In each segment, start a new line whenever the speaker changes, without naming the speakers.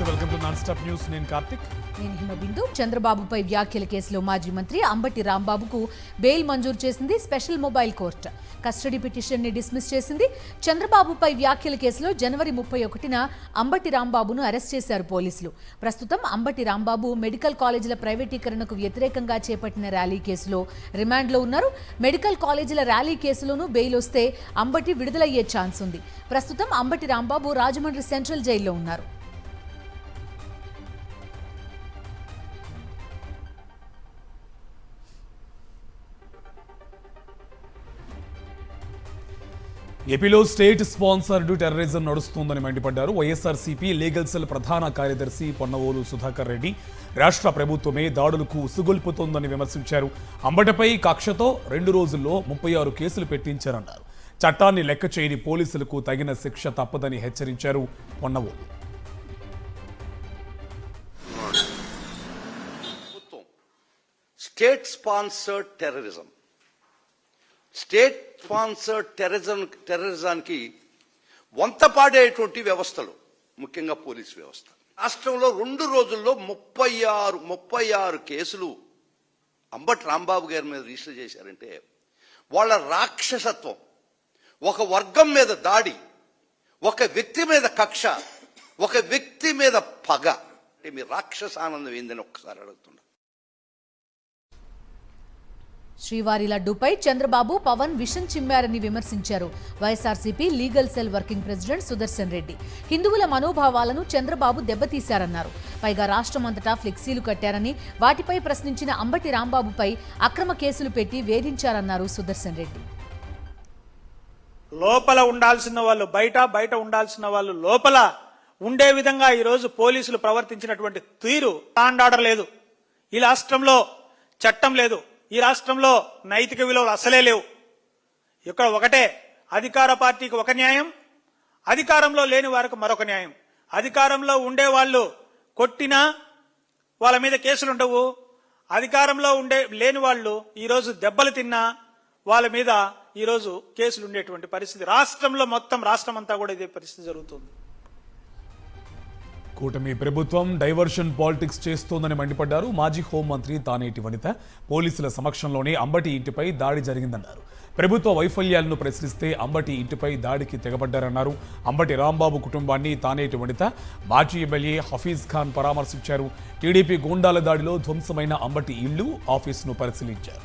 నమస్తే, welcome to non stop news. నేను కార్తిక్.
నేను హిమబిందు. చంద్రబాబుపై వ్యాఖ్యల కేసులో మాజీ మంత్రి అంబటి రాంబాబుకు బెయిల్ మంజూరు చేసింది special mobile court. Custody petition ని డిస్మిస్ చేసింది. చంద్రబాబుపై వ్యాఖ్యల కేసులో జనవరి 31న అంబటి రాంబాబును అరెస్ట్ చేశారు పోలీసులు. ప్రస్తుతం అంబటి రాంబాబు మెడికల్ కాలేజీల ప్రైవేటీకరణకు వ్యతిరేకంగా చేపట్టిన ర్యాలీ కేసులో రిమాండ్లో ఉన్నారు. మెడికల్ కాలేజీల ర్యాలీ కేసులోనూ బెయిల్ వస్తే అంబటి విడుదలయ్యే ఛాన్స్ ఉంది. ప్రస్తుతం అంబటి రాంబాబు రాజమండ్రి సెంట్రల్ జైల్లో ఉన్నారు.
ఏపీలో స్టేట్ స్పాన్సర్డ్ టెర్రరిజం నడుస్తోందని మండిపడ్డారు వైఎస్ఆర్సీపీ లీగల్ సెల్ ప్రధాన కార్యదర్శి పొన్నవోలు సుధాకర్ రెడ్డి. రాష్ట్ర ప్రభుత్వమే దాడులకు ఉసుగొల్పుతోందని విమర్శించారు. అంబటిపై కక్షతో 2 రోజుల్లో 36 కేసులు పెట్టించారన్నారు. చట్టాన్ని లెక్క చేయని పోలీసులకు తగిన శిక్ష తప్పదని హెచ్చరించారు Ponnavolu.
State sponsored terrorism, state sponsored టెర్రరిజానికి వంతపాడేటువంటి వ్యవస్థలు, ముఖ్యంగా పోలీసు వ్యవస్థ. రాష్ట్రంలో 2 రోజుల్లో 36 కేసులు అంబటి రాంబాబు గారి మీద రిజిస్టర్ చేశారంటే వాళ్ళ రాక్షసత్వం, ఒక వర్గం మీద దాడి, ఒక వ్యక్తి మీద కక్ష, ఒక వ్యక్తి మీద పగ, అంటే మీ రాక్షస ఆనందం ఏందని ఒక్కసారి అడుగుతున్నా.
శ్రీవారి లడ్డూపై చంద్రబాబు పవన్ విషం చిమ్మారని విమర్శించారు YSRCP legal cell working president Sudarshan Reddy. హిందువుల మనోభావాలను చంద్రబాబు దెబ్బతీశారన్నారు. పైగా రాష్ట్రమంతటా ఫ్లెక్సీలు కట్టారని, వాటిపై ప్రశ్నించిన అంబటి రాంబాబుపై అక్రమ కేసులు పెట్టి వేధించారన్నారు సుదర్శన్ రెడ్డి.
లోపల ఉండాల్సిన వాళ్ళు బయట, బయట ఉండాల్సిన వాళ్ళు లోపల ఉండే విధంగా ఈరోజు పోలీసులు ప్రవర్తించినటువంటి తీరు, లాండ్ ఆర్డర్ లేదు, ఈ రాష్ట్రంలో చట్టం లేదు, ఈ రాష్ట్రంలో నైతిక విలువలు అసలే లేవు. ఇక్కడ ఒకటే, అధికార పార్టీకి ఒక న్యాయం, అధికారంలో లేని వారికి మరొక న్యాయం. అధికారంలో ఉండే వాళ్ళు కొట్టినా వాళ్ళ మీద కేసులు ఉండవు, అధికారంలో లేని వాళ్ళు ఈరోజు దెబ్బలు తిన్నా వాళ్ళ మీద ఈరోజు కేసులు ఉండేటువంటి పరిస్థితి రాష్ట్రంలో, మొత్తం రాష్ట్రం అంతా కూడా ఇదే పరిస్థితి జరుగుతుంది.
కూటమి ప్రభుత్వం డైవర్షన్ పాలిటిక్స్ చేస్తోందని మండిపడ్డారు మాజీ హోంమంత్రి తానేటి వనిత. పోలీసుల సమక్షంలోనే అంబటి ఇంటిపై దాడి జరిగిందన్నారు. ప్రభుత్వ వైఫల్యాలను ప్రశ్నిస్తే అంబటి ఇంటిపై దాడికి తెగబడ్డారన్నారు. అంబటి రాంబాబు కుటుంబాన్ని తానేటి వనిత, మాజీ ఎమ్మెల్యే హఫీజ్ ఖాన్ పరామర్శించారు. టీడీపీ గూండాల దాడిలో ధ్వంసమైన అంబటి ఇల్లు, ఆఫీసును పరిశీలించారు.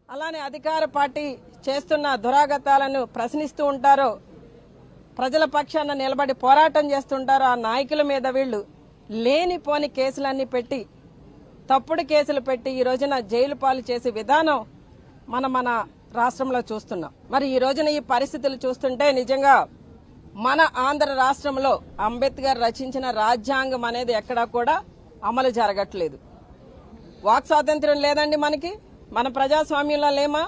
అలానే అధికార పార్టీ చేస్తున్న దురాగతాలను ప్రశ్నిస్తూ ఉంటారో, ప్రజల పక్షాన నిలబడి పోరాటం చేస్తుంటారో ఆ నాయకుల మీద వీళ్ళు లేనిపోని కేసులన్నీ పెట్టి, తప్పుడు కేసులు పెట్టి ఈ రోజున జైలు పాలు చేసే విధానం మన రాష్ట్రంలో చూస్తున్నాం. మరి ఈ రోజున ఈ పరిస్థితులు చూస్తుంటే నిజంగా మన ఆంధ్ర రాష్ట్రంలో అంబేద్కర్ రచించిన రాజ్యాంగం అనేది ఎక్కడా కూడా అమలు జరగట్లేదు. వాక్ స్వాతంత్ర్యం లేదండి మనకి, మన ప్రజాస్వామ్యంలో లేమా?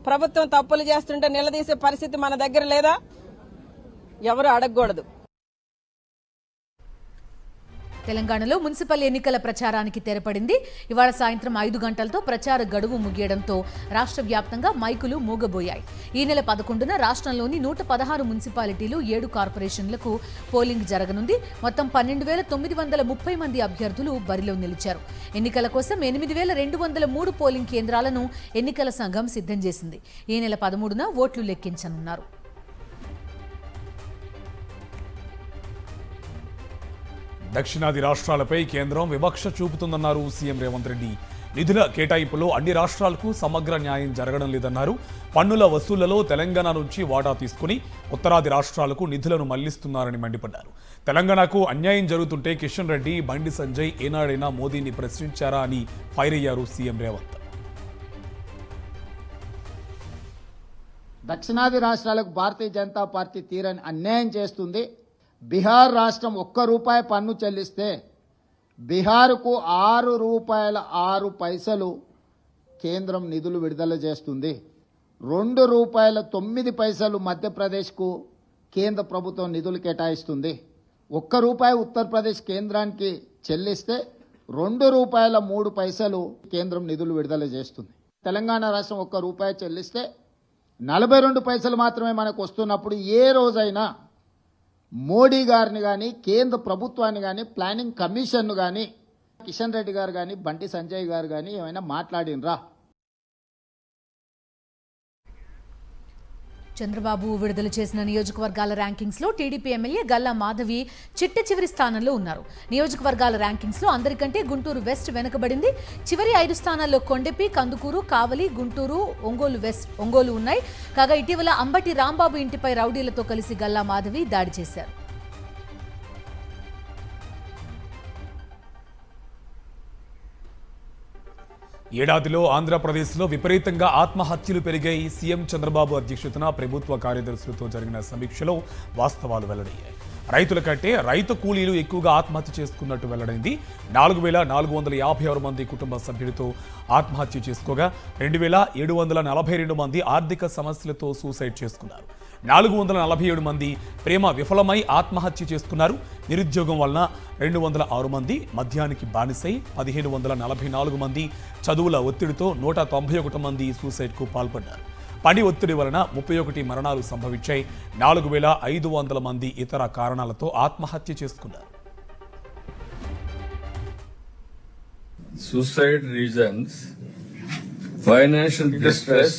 ప్రభుత్వం తప్పులు చేస్తుంటే నిలదీసే పరిస్థితి మన దగ్గర లేదా? ఎవరు అడగకూడదు.
తెలంగాణలో మున్సిపల్ ఎన్నికల ప్రచారానికి తెరపడింది. ఇవాళ సాయంత్రం 5 గంటలతో ప్రచార గడువు ముగియడంతో రాష్ట్ర వ్యాప్తంగా మైకులు మూగబోయాయి. ఈ నెల 11న రాష్ట్రంలోని 116 మున్సిపాలిటీలు, 7 కార్పొరేషన్లకు పోలింగ్ జరగనుంది. మొత్తం 12,930 మంది అభ్యర్థులు బరిలో నిలిచారు. ఎన్నికల కోసం 8,203 పోలింగ్ కేంద్రాలను ఎన్నికల సంఘం సిద్ధం చేసింది. ఈ నెల 13న ఓట్లు లెక్కించనున్నారు.
దక్షిణాది రాష్ట్రాలపై కేంద్రం వివక్ష చూపుతుందన్నారు సీఎం రేవంత్ రెడ్డి. నిధుల కేటాయింపులో అన్ని రాష్ట్రాలకు సమగ్ర న్యాయం జరగడం లేదన్నారు. పన్నుల వసూళ్లలో తెలంగాణ నుంచి వాటా తీసుకుని ఉత్తరాది రాష్ట్రాలకు నిధులను మళ్లిస్తున్నారని మండిపడ్డారు. తెలంగాణకు అన్యాయం జరుగుతుంటే కిషన్ రెడ్డి, బండి సంజయ్ ఏనాడైనా మోదీని ప్రశ్నించారా అని ఫైర్ అయ్యారు సీఎం రేవంత్.
దక్షిణాది రాష్ట్రాలకు భారతీయ జనతా పార్టీ తీరని అన్యాయం చేస్తుంది. బీహార్ రాష్ట్రం ₹1 పన్ను చెల్లిస్తే బీహార్కు ₹6.06 కేంద్రం నిధులు విడుదల చేస్తుంది. ₹2.09 మధ్యప్రదేశ్కు కేంద్ర ప్రభుత్వం నిధులు కేటాయిస్తుంది. ₹1 ఉత్తరప్రదేశ్ కేంద్రానికి చెల్లిస్తే ₹2.03 కేంద్రం నిధులు విడుదల చేస్తుంది. తెలంగాణ రాష్ట్రం ₹1 చెల్లిస్తే 42 పైసలు మాత్రమే మనకు వస్తున్నప్పుడు ఏ రోజైనా మోడీ గారిని కానీ కేంద్ర ప్రభుత్వాన్ని కానీ ప్లానింగ్ కమిషన్ను కానీ కిషన్ రెడ్డి గారు కానీ బండి సంజయ్ గారు కానీ ఏమైనా మాట్లాడినరా?
చంద్రబాబు విడుదల చేసిన నియోజకవర్గాల ర్యాంకింగ్స్లో టీడీపీ ఎమ్మెల్యే గల్లా మాధవి చిట్ట చివరి స్థానంలో ఉన్నారు. నియోజకవర్గాల ర్యాంకింగ్స్లో అందరికంటే గుంటూరు వెస్ట్ వెనుకబడింది. చివరి 5 స్థానాల్లో కొండెపి, కందుకూరు, కావలి, గుంటూరు, ఒంగోలు ఉన్నాయి. కాగా ఇటీవల అంబటి రాంబాబు ఇంటిపై రౌడీలతో కలిసి గల్లా మాధవి దాడి చేశారు.
ఏడాదిలో ఆంధ్రప్రదేశ్లో విపరీతంగా ఆత్మహత్యలు పెరిగాయి. సీఎం చంద్రబాబు అధ్యక్షతన ప్రభుత్వ కార్యదర్శులతో జరిగిన సమీక్షలో వాస్తవాలు వెల్లడయ్యాయి. రైతుల కంటే రైతు కూలీలు ఎక్కువగా ఆత్మహత్య చేసుకున్నట్టు వెల్లడైంది. 4,456 మంది కుటుంబ సభ్యులతో ఆత్మహత్య చేసుకోగా 2,742 మంది ఆర్థిక సమస్యలతో సూసైడ్ చేసుకున్నారు. 447 మంది ప్రేమ విఫలమై ఆత్మహత్య చేసుకున్నారు. నిరుద్యోగం వలన 206 మంది, మద్యానికి బానిసై 1,544 మంది, చదువుల ఒత్తిడితో 191 మంది సూసైడ్కు పాల్పడ్డారు. పని ఒత్తిడి వలన 31 మరణాలు సంభవించాయి. 4,500 మంది ఇతర కారణాలతో ఆత్మహత్య చేసుకున్నారు.
Suicide reasons: financial distress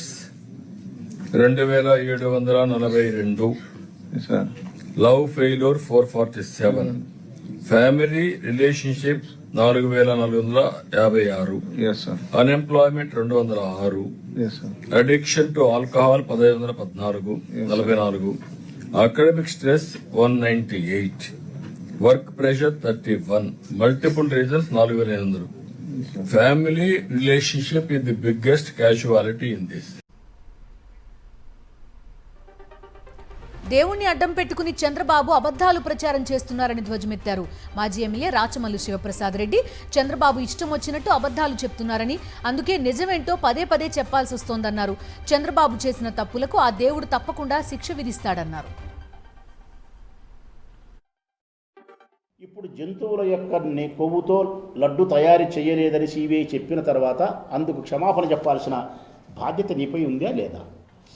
2,742, love failure 447, family relationships 4,456,
Yes, sir.
unemployment 206,
Yes, sir.
addiction to alcohol 1,514, 44, academic stress 198, work pressure 31, multiple reasons 4,500. Family relationship is the biggest casualty in this.
దేవుణ్ణి అడ్డం పెట్టుకుని చంద్రబాబు అబద్ధాలు ప్రచారం చేస్తున్నారని ధ్వజమెత్తారు. మాజీ ఎమ్మెల్యే రాచమల్లు శివప్రసాద్ రెడ్డి చంద్రబాబు ఇష్టం వచ్చినట్టు అబద్ధాలు చెప్తున్నారని, అందుకే నిజమేంటో పదే పదే చెప్పాల్సి వస్తోందన్నారు. చంద్రబాబు చేసిన తప్పులకు ఆ దేవుడు తప్పకుండా శిక్ష విధిస్తాడన్నారు.
ఇప్పుడు జంతువుల యొక్క కొవ్వుతో లడ్డు తయారు చేయలేదని సిబిఐ చెప్పిన తర్వాత అందుకు క్షమాపణ చెప్పాల్సిన బాధ్యత నీపై ఉందా లేదా?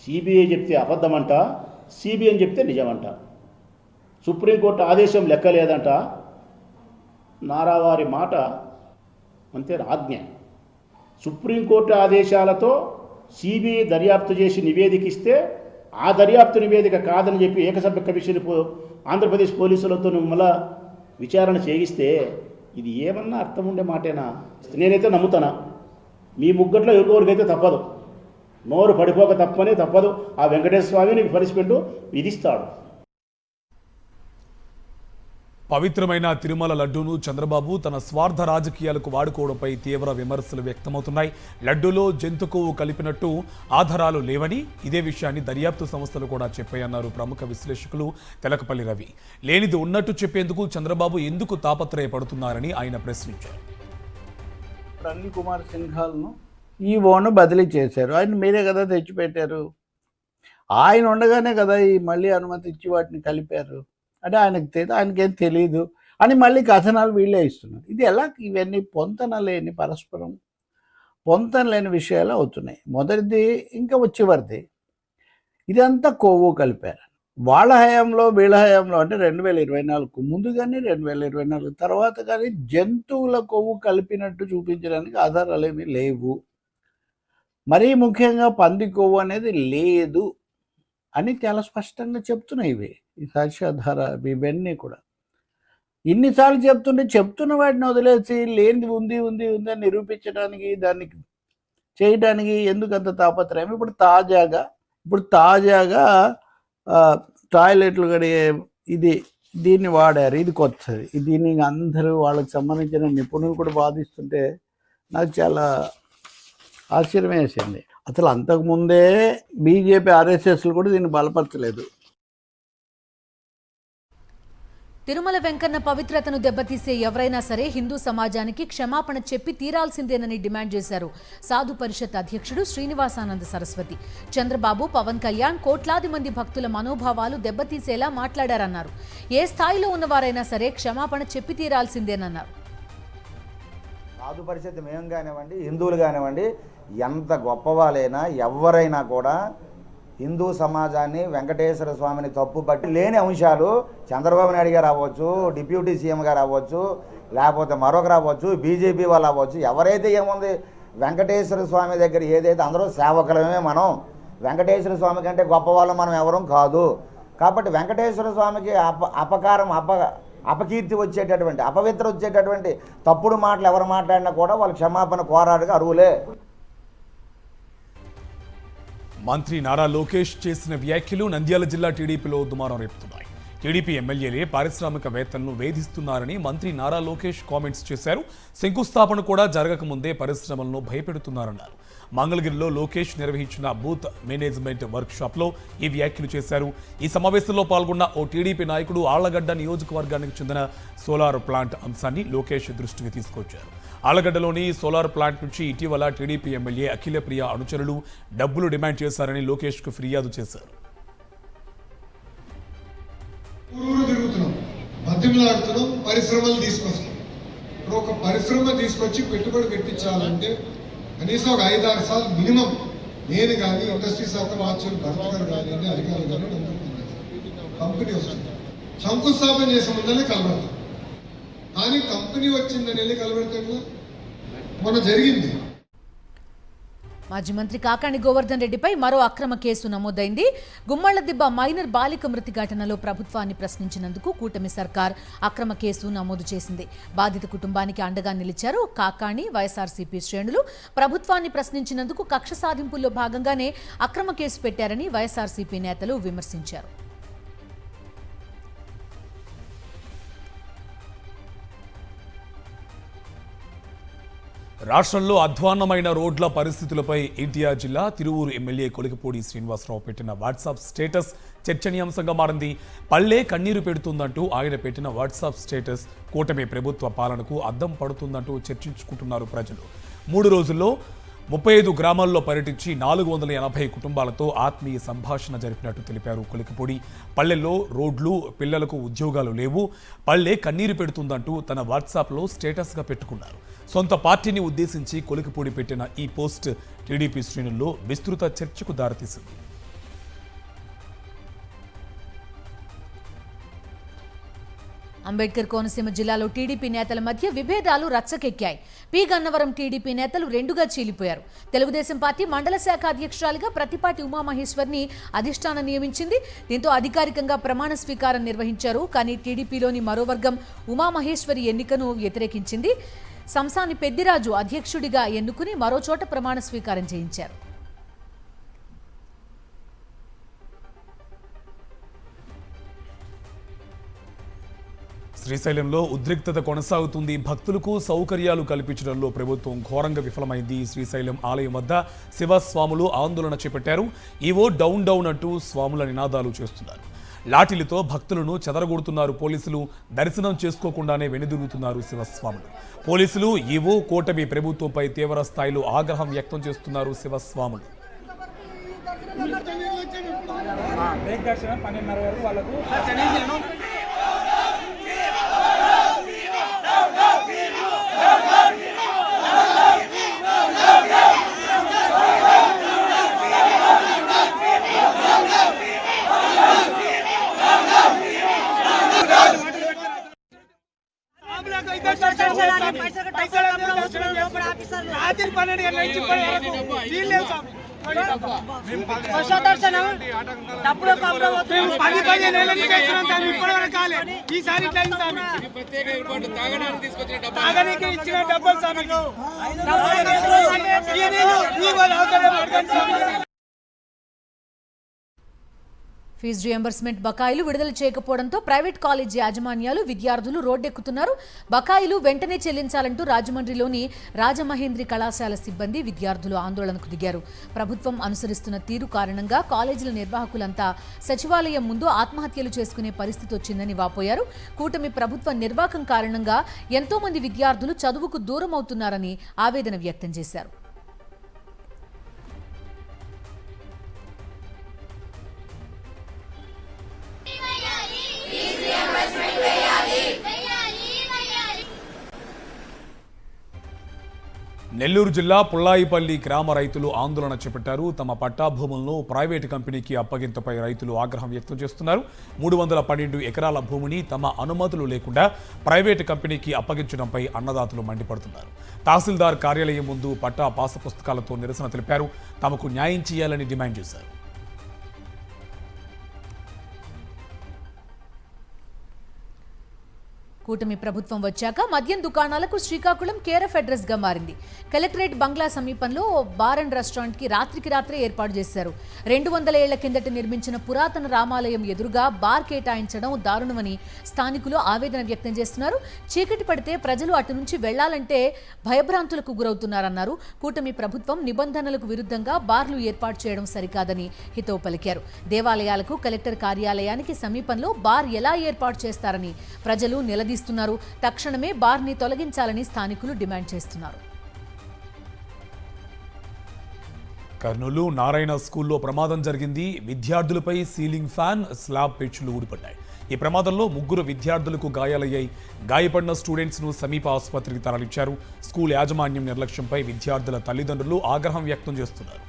సిబిఐ చెప్తే అబద్ధమంట, సిబిఐ చెప్తే నిజమంట. సుప్రీంకోర్టు ఆదేశం లెక్కలేదంట, నారావారి మాట అంతే ఆజ్ఞ. సుప్రీంకోర్టు ఆదేశాలతో సిబిఐ దర్యాప్తు చేసి నివేదిక ఇస్తే ఆ దర్యాప్తు నివేదిక కాదని చెప్పి ఏకసభ్య కమిషన్ ఆంధ్రప్రదేశ్ పోలీసులతో మళ్ళా విచారణ చేయిస్తే ఇది ఏమన్నా అర్థం ఉండే మాటేనా? నేనైతే నమ్ముతానా, మీ ముగ్గట్లో ఎవరికైతే తప్పదు, నోరు పడిపోక తప్పదు. ఆ వెంకటేశ్వర స్వామి నీకు పనిష్మెంట్ విధిస్తాడు.
పవిత్రమైన తిరుమల లడ్డూను చంద్రబాబు తన స్వార్థ రాజకీయాలకు వాడుకోవడంపై తీవ్ర విమర్శలు వ్యక్తమవుతున్నాయి. లడ్డూలో జంతు కొవ్వు కలిపినట్టు ఆధారాలు లేవని, ఇదే విషయాన్ని దర్యాప్తు సంస్థలు కూడా చెప్పాయన్నారు ప్రముఖ విశ్లేషకులు తెలకపల్లి రవి. లేనిది ఉన్నట్టు చెప్పేందుకు చంద్రబాబు ఎందుకు తాపత్రయపడుతున్నారని ఆయన ప్రశ్నించారు.
అనిల్ కుమార్ సింఘాల్ను ఈవోను బదిలీ చేశారు. ఆయన మీరే కదా తెచ్చిపెట్టారు. ఆయన ఉండగానే కదా ఈ మళ్ళీ అనుమతి ఇచ్చి వాటిని కలిపారు. అంటే ఆయనకేం తెలియదు అని మళ్ళీ కథనాలు వీళ్ళే ఇస్తున్నారు. ఇది ఎలా? ఇవన్నీ పొంతన లేని పరస్పరం పొంతన లేని విషయాలు అవుతున్నాయి. మొదటిది ఇంకా చివరిది, ఇదంతా కొవ్వు కలిపారు. వాళ్ళ హయాంలో వీళ్ళ హయాంలో అంటే 2024 ముందు కానీ 2024 తర్వాత కానీ జంతువుల కొవ్వు కలిపినట్టు చూపించడానికి ఆధారాలు ఏమీ లేవు. మరీ ముఖ్యంగా పంది కొవ్వు అనేది లేదు అని చాలా స్పష్టంగా చెప్తున్నాయి ఇవి ఈ సాక్ష్యాధార ఇవన్నీ కూడా. ఇన్నిసార్లు చెప్తున్న వాటిని వదిలేసి లేనిది ఉంది ఉంది ఉంది అని నిరూపించడానికి దానికి చేయడానికి ఎందుకు అంత తాపత్రయం? ఇప్పుడు తాజాగా టాయిలెట్లు కడిగే దీన్ని వాడారు. ఇది కొత్తది. దీన్ని అందరూ వాళ్ళకి సంబంధించిన నిపుణులు కూడా వాదిస్తుంటే నాకు చాలా ఆశ్చర్యం వేసింది. అసలు అంతకుముందే బీజేపీ ఆర్ఎస్ఎస్లు కూడా దీన్ని బలపరచలేదు.
తిరుమల వెంకన్న పవిత్రతను దెబ్బతీసే ఎవరైనా సరే హిందూ సమాజానికి క్షమాపణ చెప్పి తీరాల్సిందేనని డిమాండ్ చేశారు సాధు పరిషత్ అధ్యక్షుడు శ్రీనివాసానంద సరస్వతి. చంద్రబాబు, పవన్ కళ్యాణ్ కోట్లాది మంది భక్తుల మనోభావాలు దెబ్బతీసేలా మాట్లాడారన్నారు. ఏ స్థాయిలో ఉన్నవారైనా సరే క్షమాపణ చెప్పి తీరాల్సిందేనన్నారు.
సాధు పరిషత్ మేము కానివ్వండి, హిందువులు కానివ్వండి, ఎంత గొప్పవాళ్ళైనా ఎవరైనా కూడా హిందూ సమాజాన్ని వెంకటేశ్వర స్వామిని తప్పుపట్టి లేని అంశాలు చంద్రబాబు నాయుడు గారు అవ్వచ్చు, డిప్యూటీ సీఎం గారు అవ్వచ్చు, లేకపోతే మరొకరు అవ్వచ్చు, బీజేపీ వాళ్ళు అవ్వచ్చు, ఎవరైతే ఏముంది వెంకటేశ్వర స్వామి దగ్గర ఏదైతే అందరూ సేవకులమే మనం, వెంకటేశ్వర స్వామి కంటే గొప్పవాళ్ళం మనం ఎవరం కాదు. కాబట్టి వెంకటేశ్వర స్వామికి అపకీర్తి వచ్చేటటువంటి, అపవిత్ర వచ్చేటటువంటి తప్పుడు మాటలు ఎవరు మాట్లాడినా కూడా వాళ్ళు క్షమాపణ కోరాడుగా అరువులే.
మంత్రి నారా లోకేష్ చేసిన వ్యాఖ్యలు నంద్యాల జిల్లా టీడీపీలో దుమారం రేపుతున్నాయి. టీడీపీ ఎమ్మెల్యేలే పారిశ్రామికవేత్తలను వేధిస్తున్నారని మంత్రి నారా లోకేష్ కామెంట్స్ చేశారు. శంకుస్థాపన కూడా జరగకముందే పరిశ్రమలను భయపెడుతున్నారన్నారు. మంగళగిరిలో లోకేష్ నిర్వహించిన బూత్ మేనేజ్మెంట్ వర్క్ షాప్లో ఈ వ్యాఖ్యలు చేశారు. ఈ సమావేశంలో పాల్గొన్న ఓ టీడీపీ నాయకుడు ఆళ్లగడ్డ నియోజకవర్గానికి చెందిన సోలార్ ప్లాంట్ అంశాన్ని లోకేష్ దృష్టికి తీసుకొచ్చారు. ఆళ్లగడ్డలోని సోలార్ ప్లాంట్ నుంచి ఇటీవల టీడీపీ ఎమ్మెల్యే అఖిలప్రియ అనుచరులు డబ్బులు డిమాండ్ చేశారని లోకేష్కు ఫిర్యాదు చేశారు.
ఊరు తిరుగుతున్నాం, బతిమలాడుతున్నాం, పరిశ్రమలు తీసుకొస్తాం. ఇప్పుడు ఒక పరిశ్రమ తీసుకొచ్చి పెట్టుబడి పెట్టించాలంటే కనీసం ఒక 5-6 సార్లు మినిమం నేను కానీ ఇండస్ట్రీ శాఖ మార్చులు భరత్ గారు కానీ అధికారులు కానీ కంపెనీ వస్తుంది. శంకుస్థాపన చేసే ముందనే కలబడతాం, కానీ కంపెనీ వచ్చిందని వెళ్ళి కలబెడితే మొన్న జరిగింది.
మాజీ మంత్రి కాకాణి గోవర్ధన్ రెడ్డిపై మరో అక్రమ కేసు నమోదైంది. గుమ్మళ్లదిబ్బ మైనర్ బాలిక మృతి ఘటనలో ప్రభుత్వాన్ని ప్రశ్నించినందుకు కూటమి సర్కార్ అక్రమ కేసు నమోదు చేసింది. బాధిత కుటుంబానికి అండగా నిలిచారు కాకాణి, వైఎస్ఆర్సీపీ శ్రేణులు. ప్రభుత్వాన్ని ప్రశ్నించినందుకు కక్ష సాధింపుల్లో భాగంగానే అక్రమ కేసు పెట్టారని వైఎస్ఆర్సీపీ నేతలు విమర్శించారు.
రాష్ట్రంలో అధ్వాన్నమైన రోడ్ల పరిస్థితులపై ఎన్టీఆర్ జిల్లా తిరువూరు ఎమ్మెల్యే కొలికిపూడి శ్రీనివాసరావు పెట్టిన వాట్సాప్ స్టేటస్ చర్చనీయాంశంగా మారింది. పల్లె కన్నీరు పెడుతుందంటూ ఆయన పెట్టిన వాట్సాప్ స్టేటస్ కూటమి ప్రభుత్వ పాలనకు అద్దం పడుతుందంటూ చర్చించుకుంటున్నారు ప్రజలు. 3 రోజుల్లో 35 గ్రామాల్లో పర్యటించి 480 కుటుంబాలతో ఆత్మీయ సంభాషణ జరిపినట్టు తెలిపారు కొలికిపూడి. పల్లెల్లో రోడ్లు, పిల్లలకు ఉద్యోగాలు లేవు, పల్లె కన్నీరు పెడుతుందంటూ తన వాట్సాప్లో స్టేటస్గా పెట్టుకున్నారు. సొంత పార్టీని ఉద్దేశించి కొలికిపూడి పెట్టిన ఈ పోస్ట్ టీడీపీ శ్రేణుల్లో విస్తృత చర్చకు దారితీసింది.
అంబేద్కర్ కోనసీమ జిల్లాలో టీడీపీ నేతల మధ్య విభేదాలు రచ్చకెక్కాయి. పి గన్నవరం టీడీపీ నేతలు రెండుగా చీలిపోయారు. తెలుగుదేశం పార్టీ మండల శాఖ అధ్యక్షురాలిగా ప్రతిపాటి ఉమామహేశ్వర్ని అధిష్టానం నియమించింది. దీంతో అధికారికంగా ప్రమాణ స్వీకారం నిర్వహించారు. కానీ టీడీపీలోని మరో వర్గం ఉమామహేశ్వరి ఎన్నికను వ్యతిరేకించింది. సంసాని పెద్దిరాజు అధ్యక్షుడిగా ఎన్నుకుని మరోచోట ప్రమాణ స్వీకారం చేయించారు.
శ్రీశైలంలో ఉద్రిక్తత కొనసాగుతుంది. భక్తులకు సౌకర్యాలు కల్పించడంలో ప్రభుత్వం ఘోరంగా విఫలమైంది. శ్రీశైలం ఆలయం వద్ద శివస్వాములు ఆందోళన చేపట్టారు. ఈవో డౌన్ డౌన్ అంటూ స్వాముల నినాదాలు చేస్తున్నారు. లాఠీలతో భక్తులను చెదరగొడుతున్నారు పోలీసులు. దర్శనం చేసుకోకుండానే వెనుదిరుగుతున్నారు శివస్వాములు. పోలీసులు, ఈవో, కూటమి ప్రభుత్వంపై తీవ్ర స్థాయిలో ఆగ్రహం వ్యక్తం చేస్తున్నారు శివస్వాములు.
ఫీజు రియంబర్స్మెంట్ బకాయిలు విడుదల చేయకపోవడంతో ప్రైవేట్ కాలేజీ యాజమాన్యాలు, విద్యార్థులు రోడ్డెక్కుతున్నారు. బకాయిలు వెంటనే చెల్లించాలంటూ రాజమండ్రిలోని రాజమహేంద్రి కళాశాల సిబ్బంది, విద్యార్థులు ఆందోళనకు దిగారు. ప్రభుత్వం అనుసరిస్తున్న తీరు కారణంగా కాలేజీల నిర్వాహకులంతా సచివాలయం ముందు ఆత్మహత్యలు చేసుకునే పరిస్థితి వచ్చిందని వాపోయారు. కూటమి ప్రభుత్వ నిర్వాహకం కారణంగా ఎంతో మంది విద్యార్థులు చదువుకు దూరం అవుతున్నారని ఆవేదన వ్యక్తం చేశారు.
నెల్లూరు జిల్లా పుల్లాయిపల్లి గ్రామ రైతులు ఆందోళన చేపట్టారు. తమ పట్టా భూములను ప్రైవేటు కంపెనీకి అప్పగింతపై రైతులు ఆగ్రహం వ్యక్తం చేస్తున్నారు. 312 ఎకరాల భూమిని తమ అనుమతులు లేకుండా ప్రైవేటు కంపెనీకి అప్పగించడంపై అన్నదాతలు మండిపడుతున్నారు. తహసీల్దార్ కార్యాలయం ముందు పట్టా పాస పుస్తకాలతో నిరసన తెలిపారు. తమకు న్యాయం చేయాలని డిమాండ్ చేశారు.
కూటమి ప్రభుత్వం వచ్చాక మద్యం దుకాణాలకు శ్రీకాకుళం కేరఫ్ అడ్రస్ గా మారింది. కలెక్టరేట్ బంగ్లా సమీపంలో బార్ అండ్ రెస్టారెంట్ కి రాత్రికి రాత్రే ఏర్పాటు చేశారు. 200 ఏళ్ల కిందట నిర్మించిన పురాతన రామాలయం ఎదురుగా బార్ కేటాయించడం దారుణమని స్థానికులు ఆవేదన వ్యక్తం చేస్తున్నారు. చీకటి పడితే ప్రజలు అటు నుంచి వెళ్లాలంటే భయభ్రాంతులకు గురవుతున్నారన్నారు. కూటమి ప్రభుత్వం నిబంధనలకు విరుద్ధంగా బార్లు ఏర్పాటు చేయడం సరికాదని హితవు పలికారు. దేవాలయాలకు కలెక్టర్ కార్యాలయానికి సమీపంలో బార్ ఎలా ఏర్పాటు చేస్తారని ప్రజలు నిలదీస్తున్నారు. తక్షణమే బార్ని తొలగించాలని స్థానికులు డిమాండ్ చేస్తున్నారు.
కర్నూలు నారాయణ స్కూల్లో ప్రమాదం జరిగింది. విద్యార్థులపై సీలింగ్ ఫ్యాన్, స్లాబ్ పెచ్చులు ఊడిపడ్డాయి. ఈ ప్రమాదంలో 3 విద్యార్థులకు గాయాలయ్యాయి. గాయపడిన స్టూడెంట్స్ ను సమీప ఆసుపత్రికి తరలించారు. స్కూల్ యాజమాన్యం నిర్లక్ష్యంపై విద్యార్థుల తల్లిదండ్రులు ఆగ్రహం వ్యక్తం చేస్తున్నారు.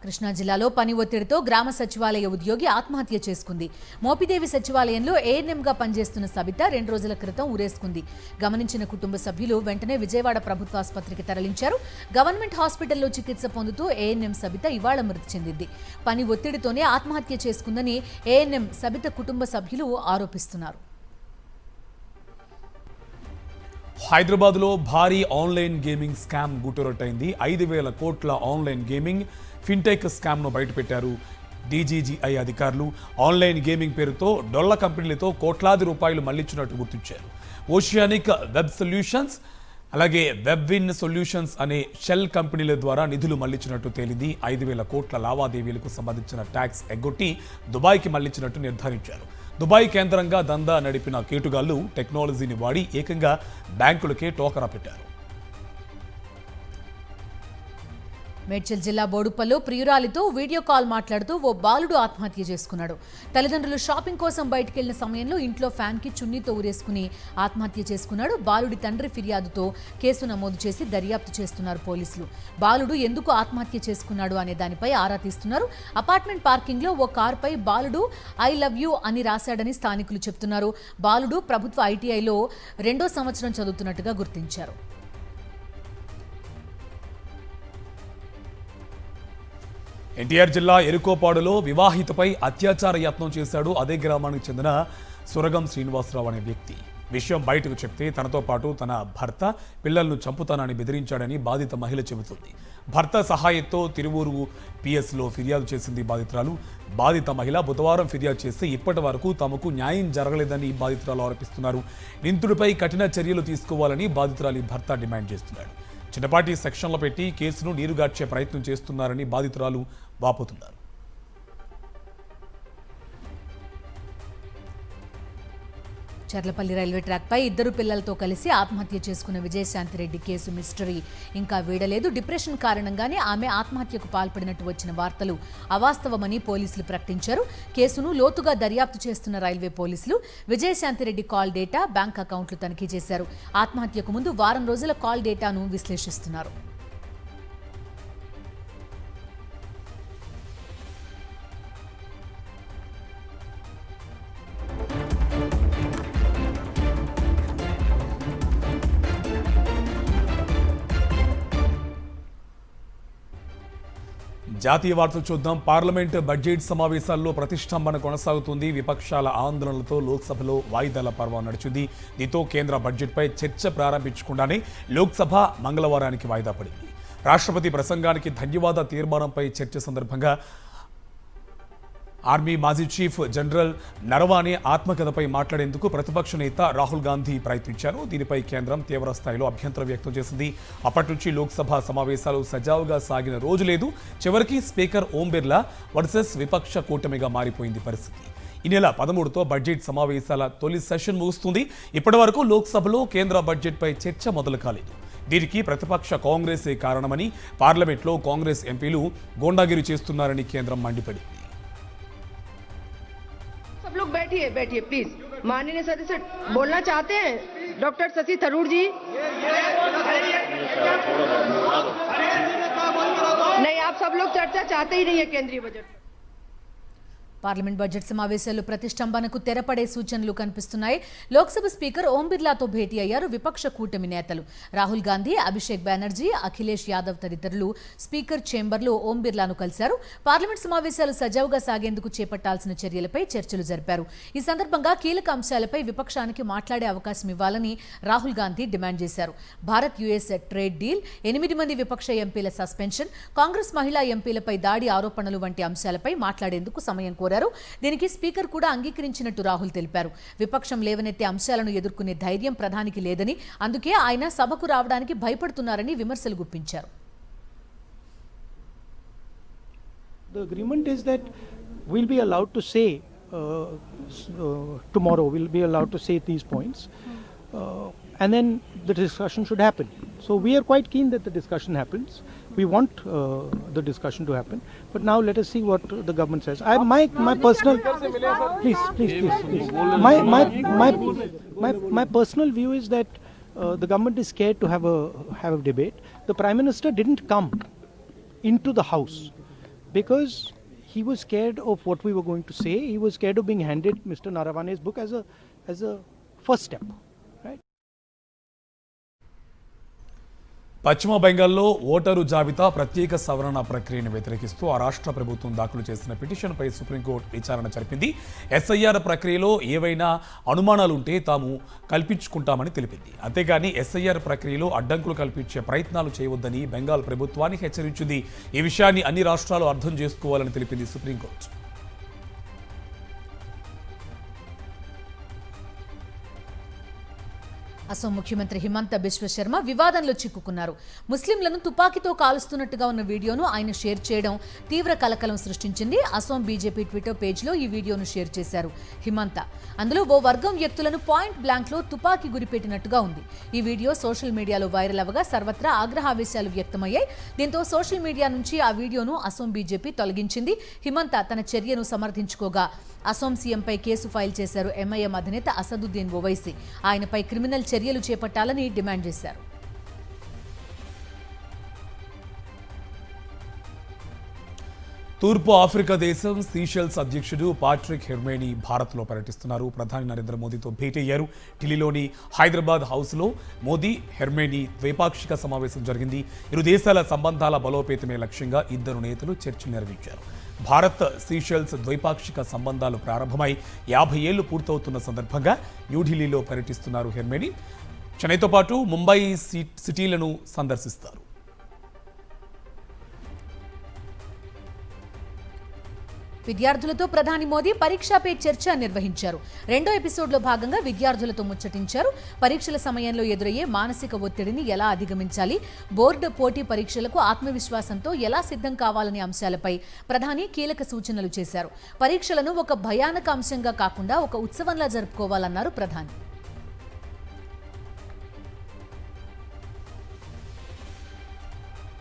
కృష్ణా జిల్లాలో పని ఒత్తిడితో గ్రామ సచివాలయ ఉద్యోగి ఆత్మహత్య చేసుకుంది. మోపిదేవి సచివాలయంలో ఏఎన్ఎంగా పనిచేస్తున్న సబిత 2 రోజుల క్రితం ఊరేసుకుంది. గమనించిన కుటుంబ సభ్యులు వెంటనే విజయవాడ ప్రభుత్వ ఆసుపత్రికి తరలించారు. గవర్నమెంట్ హాస్పిటల్లో చికిత్స పొందుతూ ఏఎన్ఎం సబిత ఇవాళ మృతి చెందింది. పని ఒత్తిడితోనే ఆత్మహత్య చేసుకుందని ఏఎన్ఎం సబిత కుటుంబ సభ్యులు ఆరోపిస్తున్నారు.
హైదరాబాద్లో భారీ ఆన్లైన్ గేమింగ్ స్కామ్ గుట్టురట్టయింది. 5,000 కోట్ల ఆన్లైన్ గేమింగ్ ఫిన్టెక్ స్కామ్ను బయటపెట్టారు డీజీజీఐ అధికారులు. ఆన్లైన్ గేమింగ్ పేరుతో డొల్ల కంపెనీలతో కోట్లాది రూపాయలు మళ్లించినట్టు గుర్తించారు. ఓషియానిక్ వెబ్ సొల్యూషన్స్, అలాగే వెబ్విన్ సొల్యూషన్స్ అనే షెల్ కంపెనీల ద్వారా నిధులు మళ్లించినట్టు తేలింది. 5,000 కోట్ల లావాదేవీలకు సంబంధించిన ట్యాక్స్ ఎగ్గొట్టి దుబాయ్కి మళ్లించినట్టు నిర్ధారించారు. దుబాయ్ కేంద్రంగా దందా నడిపిన కేటుగాళ్లు టెక్నాలజీని వాడి ఏకంగా బ్యాంకులకే టోకరా పెట్టారు.
మేడ్చల్ జిల్లా బోడుప్పల్లో ప్రియురాలితో వీడియో కాల్ మాట్లాడుతూ ఓ బాలుడు ఆత్మహత్య చేసుకున్నాడు. తల్లిదండ్రులు షాపింగ్ కోసం బయటకెళ్లిన సమయంలో ఇంట్లో ఫ్యాన్కి చున్నీతో ఊరేసుకుని ఆత్మహత్య చేసుకున్నాడు. బాలుడి తండ్రి ఫిర్యాదుతో కేసు నమోదు చేసి దర్యాప్తు చేస్తున్నారు పోలీసులు. బాలుడు ఎందుకు ఆత్మహత్య చేసుకున్నాడు అనే దానిపై ఆరా తీస్తున్నారు. అపార్ట్మెంట్ పార్కింగ్లో ఓ కారుపై బాలుడు ఐ లవ్ యూ అని రాశాడని స్థానికులు చెప్తున్నారు. బాలుడు ప్రభుత్వ ఐటీఐలో 2వ సంవత్సరం చదువుతున్నట్టుగా గుర్తించారు.
ఎన్టీఆర్ జిల్లా ఎరుకోపాడులో వివాహితపై అత్యాచార యత్నం చేశాడు అదే గ్రామానికి చెందిన సురగం శ్రీనివాసరావు అనే వ్యక్తి. విషయం బయటకు చెప్తే తనతో పాటు తన భర్త, పిల్లలను చంపుతానని బెదిరించాడని బాధిత మహిళ చెబుతుంది. భర్త సహాయంతో తిరువూరు పిఎస్లో ఫిర్యాదు చేసింది బాధితురాలు. బాధిత మహిళ బుధవారం ఫిర్యాదు చేసి ఇప్పటి వరకు తమకు న్యాయం జరగలేదని బాధితురాలు ఆరోపిస్తున్నారు. నిందితుడిపై కఠిన చర్యలు తీసుకోవాలని బాధితురాలి భర్త డిమాండ్ చేస్తున్నాడు. చిన్నపాటి సెక్షన్లు పెట్టి కేసును నీరుగార్చే ప్రయత్నం చేస్తున్నారని బాధితురాలు వాపోతున్నారు.
చర్లపల్లి రైల్వే ట్రాక్పై 2 పిల్లలతో కలిసి ఆత్మహత్య చేసుకున్న విజయశాంతిరెడ్డి కేసు మిస్టరీ ఇంకా వీడలేదు. డిప్రెషన్ కారణంగానే ఆమె ఆత్మహత్యకు పాల్పడినట్టు వచ్చిన వార్తలు అవాస్తవమని పోలీసులు ప్రకటించారు. కేసును లోతుగా దర్యాప్తు చేస్తున్న రైల్వే పోలీసులు విజయశాంతిరెడ్డి కాల్ డేటా, బ్యాంక్ అకౌంట్లు తనిఖీ చేశారు. ఆత్మహత్యకు ముందు వారం రోజుల కాల్ డేటాను విశ్లేషిస్తున్నారు.
జాతీయ వార్తలు చూద్దాం. పార్లమెంట్ బడ్జెట్ సమావేశాల్లో ప్రతిష్టంభన కొనసాగుతుంది. విపక్షాల ఆందోళనలతో లోక్సభలో వాయిదాల పర్వం నడిచింది. దీంతో కేంద్ర బడ్జెట్పై చర్చ ప్రారంభించకుండానే లోక్సభ మంగళవారానికి వాయిదా పడింది. రాష్ట్రపతి ప్రసంగానికి ధన్యవాద తీర్మానంపై చర్చ సందర్భంగా ఆర్మీ మాజీ చీఫ్ జనరల్ నరవానే ఆత్మకథపై మాట్లాడేందుకు ప్రతిపక్ష నేత రాహుల్ గాంధీ ప్రయత్నించారు. దీనిపై కేంద్రం తీవ్ర స్థాయిలో అభ్యంతరం వ్యక్తం చేసింది. అప్పటి నుంచి లోక్సభ సమావేశాలు సజావుగా సాగిన రోజు లేదు. చివరికి స్పీకర్ ఓం బిర్లా వర్సెస్ విపక్ష కూటమిగా మారిపోయింది పరిస్థితి. ఈ నెల 13తో బడ్జెట్ సమావేశాల తొలి సెషన్ ముగుస్తుంది. ఇప్పటి వరకు లోక్సభలో కేంద్ర బడ్జెట్పై చర్చ మొదలు కాలేదు. దీనికి ప్రతిపక్ష కాంగ్రెసే కారణమని, పార్లమెంట్లో కాంగ్రెస్ ఎంపీలు గోండాగిరి చేస్తున్నారని కేంద్రం మండిపడింది.
सब लोग बैठिए बैठिए प्लीज।
माननीय सदस्य बोलना चाहते हैं? डॉक्टर शशि थरूर जी। नहीं, आप सब लोग चर्चा चाहते ही नहीं है केंद्रीय बजट।
పార్లమెంట్ బడ్జెట్ సమావేశాల్లో ప్రతిష్టంభనకు తెరపడే సూచనలు కనిపిస్తున్నాయి. లోక్సభ స్పీకర్ ఓం బిర్లాతో భేటీ అయ్యారు విపక్ష కూటమి నేతలు. రాహుల్ గాంధీ, అభిషేక్ బెనర్జీ, అఖిలేష్ యాదవ్ తదితరులు స్పీకర్ చేంబర్లో ఓం బిర్లాను కలిశారు. పార్లమెంట్ సమావేశాలు సజావుగా సాగేందుకు చేపట్టాల్సిన చర్యలపై చర్చలు జరిపారు. ఈ సందర్భంగా కీలక అంశాలపై విపక్షానికి మాట్లాడే అవకాశం ఇవ్వాలని రాహుల్ గాంధీ డిమాండ్ చేశారు. భారత్ యుఎస్ ట్రేడ్ డీల్, 8 మంది విపక్ష ఎంపీల సస్పెన్షన్, కాంగ్రెస్ మహిళా ఎంపీలపై దాడి ఆరోపణలు వంటి అంశాలపై మాట్లాడేందుకు సమయం కోరారు. దీనికి స్పీకర్ కూడా అంగీకరించినట్టు రాహుల్ తెలిపారు. విపక్షం లేవనెత్తే అంశాలను ఎదుర్కొనే ధైర్యం ప్రధానికి లేదని, అందుకే ఆయన సభకు రావడానికి భయపడుతున్నారని విమర్శలు గుప్పించారు.
The agreement is that we'll be allowed to say tomorrow we'll be allowed to say these points, and then the discussion should happen. So we are quite keen that the discussion happens. We want the discussion to happen, but now let us see what the government says. My personal please my personal view is that the government is scared to have a debate. The Prime Minister didn't come into the house because he was scared of what we were going to say. He was scared of being handed Mr. Naravane's book as a first step.
పశ్చిమ బెంగాల్లో voter జాబితా ప్రత్యేక సవరణ ప్రక్రియను వ్యతిరేకిస్తూ ఆ రాష్ట్ర ప్రభుత్వం దాఖలు చేసిన పిటిషన్పై సుప్రీంకోర్టు విచారణ జరిపింది. ఎస్ఐఆర్ ప్రక్రియలో ఏవైనా అనుమానాలుంటే తాము కల్పించుకుంటామని తెలిపింది. అంతేగాని ఎస్ఐఆర్ ప్రక్రియలో అడ్డంకులు కల్పించే ప్రయత్నాలు చేయవద్దని బెంగాల్ ప్రభుత్వానికి హెచ్చరించింది. ఈ విషయాన్ని అన్ని రాష్ట్రాలు అర్థం చేసుకోవాలని తెలిపింది సుప్రీంకోర్టు.
అసోం ముఖ్యమంత్రి హిమంత బిశ్వ శర్మ వివాదంలో చిక్కుకున్నారు. ముస్లింలను తుపాకీతో కాలుస్తున్నట్టుగా ఉన్న వీడియోను ఆయన షేర్ చేయడం తీవ్ర కలకలం సృష్టించింది. అసోం బీజేపీ ట్విట్టర్ పేజ్లో ఈ వీడియోను షేర్ చేశారు హిమంత. అందులో ఓ వర్గం వ్యక్తులను పాయింట్ బ్లాంక్లో తుపాకీ గురిపెట్టినట్టుగా ఉంది. ఈ వీడియో సోషల్ మీడియాలో వైరల్ అవ్వగా సర్వత్రా ఆగ్రహావేశాలు వ్యక్తమయ్యాయి. దీంతో సోషల్ మీడియా నుంచి ఆ వీడియోను అసోం బీజేపీ తొలగించింది. హిమంత తన చర్యను సమర్థించుకోగా అసోం సీఎంపై కేసు ఫైల్ చేశారు ఎంఐఎం అధినేత అసదుద్దీన్ ఓవైసీ. ఆయనపై క్రిమినల్ చర్యలు చేపట్టాలని డిమాండ్ చేశారు.
తూర్పు ఆఫ్రికా దేశం సీషెల్స్ అధ్యక్షుడు పాట్రిక్ హెర్మేనీ భారత్లో పర్యటిస్తున్నారు. ప్రధాని నరేంద్ర మోదీతో భేటీ అయ్యారు. ఢిల్లీలోని హైదరాబాద్ హౌస్లో మోదీ, హెర్మేనీ ద్వైపాక్షిక సమావేశం జరిగింది. ఇరు దేశాల సంబంధాల బలోపేతమే లక్ష్యంగా ఇద్దరు నేతలు చర్చలు నిర్వహించారు. భారత్ సీషెల్స్ ద్వైపాక్షిక సంబంధాలు ప్రారంభమై 50 ఏళ్లు పూర్తవుతున్న సందర్భంగా న్యూఢిల్లీలో పర్యటిస్తున్నారు హెర్మేనీ. చెన్నైతో పాటు ముంబై సిటీలను సందర్శిస్తారు.
విద్యార్థులతో ప్రధాని మోదీ పరీక్షా పే చర్చ నిర్వహించారు. 2వ ఎపిసోడ్లో భాగంగా విద్యార్థులతో ముచ్చటించారు. పరీక్షల సమయంలో ఎదురయ్యే మానసిక ఒత్తిడిని ఎలా అధిగమించాలి, బోర్డు పోటీ పరీక్షలకు ఆత్మవిశ్వాసంతో ఎలా సిద్ధం కావాలనే అంశాలపై ప్రధాని కీలక సూచనలు చేశారు. పరీక్షలను ఒక భయానక అంశంగా కాకుండా ఒక ఉత్సవంలా జరుపుకోవాలన్నారు ప్రధాని.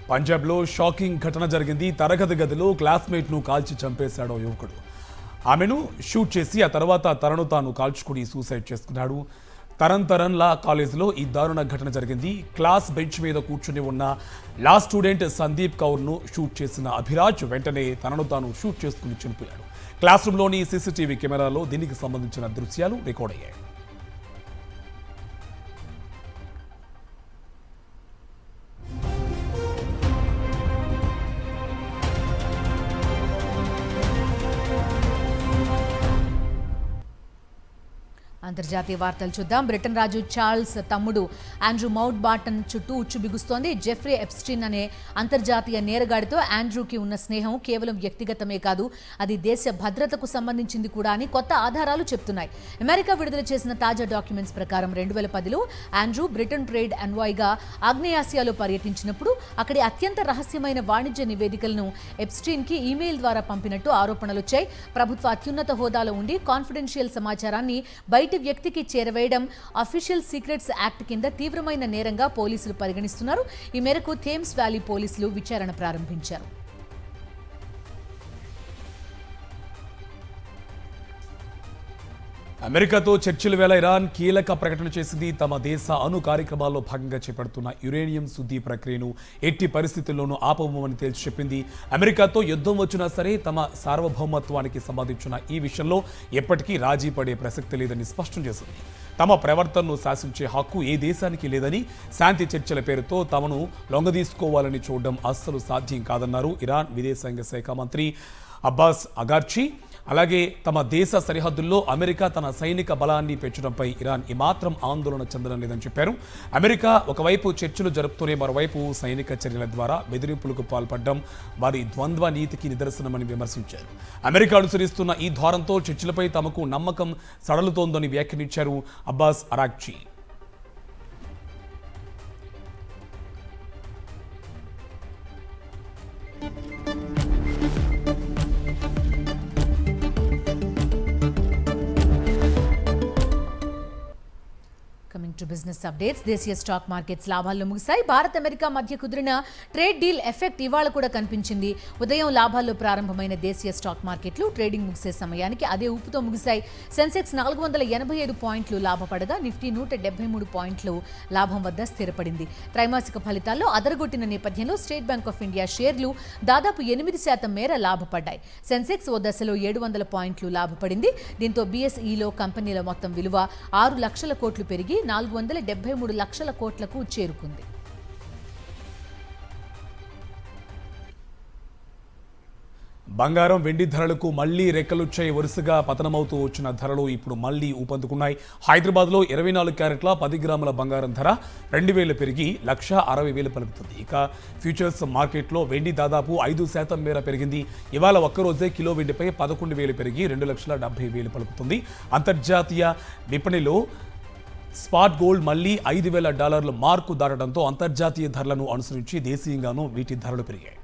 పంజాబ్లో షాకింగ్ ఘటన జరిగింది. తరగతి గదిలో క్లాస్మేట్ను కాల్చి చంపేశాడు యువకుడు. ఆమెను షూట్ చేసి ఆ తర్వాత తనను తాను కాల్చుకుని సూసైడ్ చేసుకున్నాడు. తరన్లా కాలేజీలో ఈ దారుణ ఘటన జరిగింది. క్లాస్ బెంచ్ మీద కూర్చుని ఉన్న లా స్టూడెంట్ సందీప్ కౌర్ను షూట్ చేసిన అభిరాజ్ వెంటనే తనను తాను షూట్ చేసుకుని చనిపోయాడు. క్లాస్ రూమ్లోని సీసీటీవీ కెమెరాలో దీనికి సంబంధించిన దృశ్యాలు రికార్డ్ అయ్యాయి.
అంతర్జాతీయ వార్తలు చూద్దాం. బ్రిటన్ రాజు చార్ల్స్ తమ్ముడు ఆండ్రూ మౌంట్ బాటన్ చుట్టూ ఉచ్చు బిగుస్తోంది. జెఫ్రీ ఎప్స్టీన్ అనే అంతర్జాతీయ నేరగాడితో ఆండ్రూకి ఉన్న స్నేహం కేవలం వ్యక్తిగతమే కాదు, అది దేశ భద్రతకు సంబంధించింది కూడా అని కొత్త ఆధారాలు చెప్తున్నాయి. అమెరికా విడుదల చేసిన తాజా డాక్యుమెంట్స్ ప్రకారం 2010లో ఆండ్రూ బ్రిటన్ ట్రేడ్ ఎన్వాయ్గా ఆగ్నేయాసియాలో పర్యటించినప్పుడు అక్కడి అత్యంత రహస్యమైన వాణిజ్య నివేదికలను ఎప్స్టీన్కి ఈమెయిల్ ద్వారా పంపినట్టు ఆరోపణలొచ్చాయి. ప్రభుత్వ అత్యున్నత హోదాలో ఉండి కాన్ఫిడెన్షియల్ సమాచారాన్ని బయట వ్యక్తికి చేరవేయడం అఫీషియల్ సీక్రెట్స్ యాక్ట్ కింద తీవ్రమైన నేరంగా పోలీసులు పరిగణిస్తున్నారు. ఈ మేరకు థేమ్స్ వ్యాలీ పోలీసులు విచారణ ప్రారంభించారు.
అమెరికాతో చర్చల వేళ ఇరాన్ కీలక ప్రకటన చేసింది. తమ దేశ అణు కార్యక్రమాల్లో భాగంగా చేపడుతున్న యురేనియం శుద్ధి ప్రక్రియను ఎట్టి పరిస్థితుల్లోనూ ఆపబోమని తేల్చి చెప్పింది. అమెరికాతో యుద్ధం వచ్చినా సరే తమ సార్వభౌమత్వానికి సంబంధించిన ఈ విషయంలో ఎప్పటికీ రాజీ పడే ప్రసక్తి లేదని స్పష్టం చేసింది. తమ ప్రవర్తనను శాసించే హక్కు ఏ దేశానికి లేదని, శాంతి చర్చల పేరుతో తమను లొంగదీసుకోవాలని చూడడం అస్సలు సాధ్యం కాదన్నారు ఇరాన్ విదేశాంగ శాఖ మంత్రి అబ్బాస్ అగార్చి. అలాగే తమ దేశ సరిహద్దుల్లో అమెరికా తన సైనిక బలాన్ని పెంచడంపై ఇరాన్ ఏమాత్రం ఆందోళన చెందడం లేదని చెప్పారు. అమెరికా ఒకవైపు చర్చలు జరుపుతూనే మరోవైపు సైనిక చర్యల ద్వారా బెదిరింపులకు పాల్పడడం వారి ద్వంద్వ నీతికి నిదర్శనమని విమర్శించారు. అమెరికా అనుసరిస్తున్న ఈ ధోరణితో చర్చలపై తమకు నమ్మకం సడలుతోందని వ్యాఖ్యానించారు Abbas Araghchi.
Coming to business updates. దేశీయ స్టాక్ మార్కెట్స్ లాభాల్లో ముగిశాయి. భారత్ అమెరికా మధ్య కుదిరిన ట్రేడ్ డీల్ ఎఫెక్ట్ ఇవాళ కూడా కనిపించింది. ఉదయం లాభాల్లో ప్రారంభమైన దేశీయ స్టాక్ మార్కెట్లు ట్రేడింగ్ ముగిసే సమయానికి అదే ఊపుతో ముగిశాయి. సెన్సెక్స్ 485 పాయింట్లు లాభపడగా నిఫ్టీ 173 పాయింట్లు లాభం వద్ద స్థిరపడింది. త్రైమాసిక ఫలితాల్లో అదరగొట్టిన నేపథ్యంలో స్టేట్ బ్యాంక్ ఆఫ్ ఇండియా షేర్లు దాదాపు 8% మేర లాభపడ్డాయి. సెన్సెక్స్ ఓ దశలో 700 పాయింట్లు లాభపడింది. దీంతో బీఎస్ఈలో కంపెనీల మొత్తం విలువ 6 లక్షల కోట్లు పెరిగి 473 లక్షల కోట్లకు చేరుకుంది.
బంగారం, వెండి ధరలకు మళ్లీ రెక్కలొచ్చాయి. వరుసగా పతనమవుతూ వచ్చిన ధరలు ఇప్పుడు మళ్లీ ఊపందుకున్నాయి. హైదరాబాద్లో 24 క్యారెట్ల 10 గ్రాముల బంగారం ధర 2,000 పెరిగి 1,60,000 పలుకుతుంది. ఇక ఫ్యూచర్స్ మార్కెట్లో వెండి దాదాపు 5% మేర పెరిగింది. ఇవాళ ఒక్కరోజే కిలో వెండిపై 11,000 పెరిగి 2,70,000 పలుకుతుంది. అంతర్జాతీయ విపణిలో స్పాట్ గోల్డ్ మళ్లీ $5,000 మార్కు దాటడంతో అంతర్జాతీయ ధరలను అనుసరించి దేశీయంగానూ వీటి ధరలు పెరిగాయి.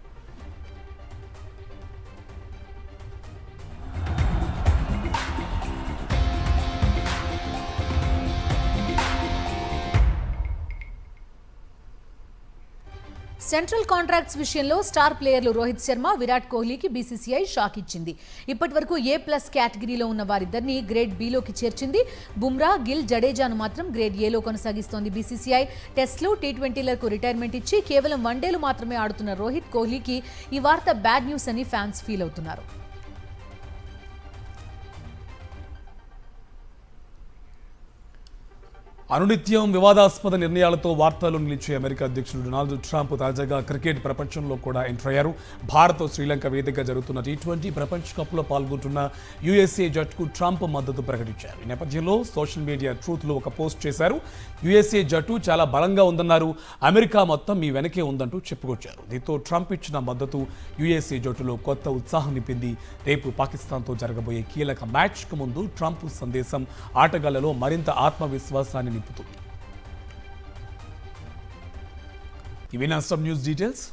సెంట్రల్ కాంట్రాక్ట్స్ విషయంలో స్టార్ ప్లేయర్లు రోహిత్ శర్మ, విరాట్ కోహ్లీకి బీసీసీఐ షాక్ ఇచ్చింది. ఇప్పటివరకు A+ కేటగిరీలో ఉన్న వారిద్దరిని గ్రేడ్ Bలోకి చేర్చింది. బుమ్రా, గిల్, జడేజాను మాత్రం గ్రేడ్ Aలో కొనసాగిస్తోంది బీసీసీఐ. టెస్ట్లు, T20లకు రిటైర్మెంట్ ఇచ్చి కేవలం వన్డేలు మాత్రమే ఆడుతున్న రోహిత్ కోహ్లీకి ఈ వార్త బ్యాడ్ న్యూస్ అని ఫ్యాన్స్ ఫీల్ అవుతున్నారు.
అనునిత్యం వివాదాస్పద నిర్ణయాలతో వార్తల్లో నిలిచే అమెరికా అధ్యక్షుడు డొనాల్డ్ ట్రంప్ తాజాగా క్రికెట్ ప్రపంచంలో కూడా ఎంటర్ అయ్యారు. భారత్, శ్రీలంక వేదికగా జరుగుతున్న T20 ప్రపంచ కప్లో పాల్గొంటున్న USA జట్టుకు ట్రంప్ మద్దతు ప్రకటించారు. ఈ నేపథ్యంలో సోషల్ మీడియా ట్రూత్లో ఒక పోస్ట్ చేశారు. USA జట్టు చాలా బలంగా ఉందన్నారు. అమెరికా మొత్తం మీ వెనకే ఉందంటూ చెప్పుకొచ్చారు. దీంతో ట్రంప్ ఇచ్చిన మద్దతు USA జట్టులో కొత్త ఉత్సాహం నింపింది. రేపు పాకిస్తాన్తో జరగబోయే కీలక మ్యాచ్కు ముందు ట్రంప్ సందేశం ఆటగాళ్లలో మరింత ఆత్మవిశ్వాసాన్ని నింపుతుంది. ఇవి నా న్యూస్ డీటెయిల్స్.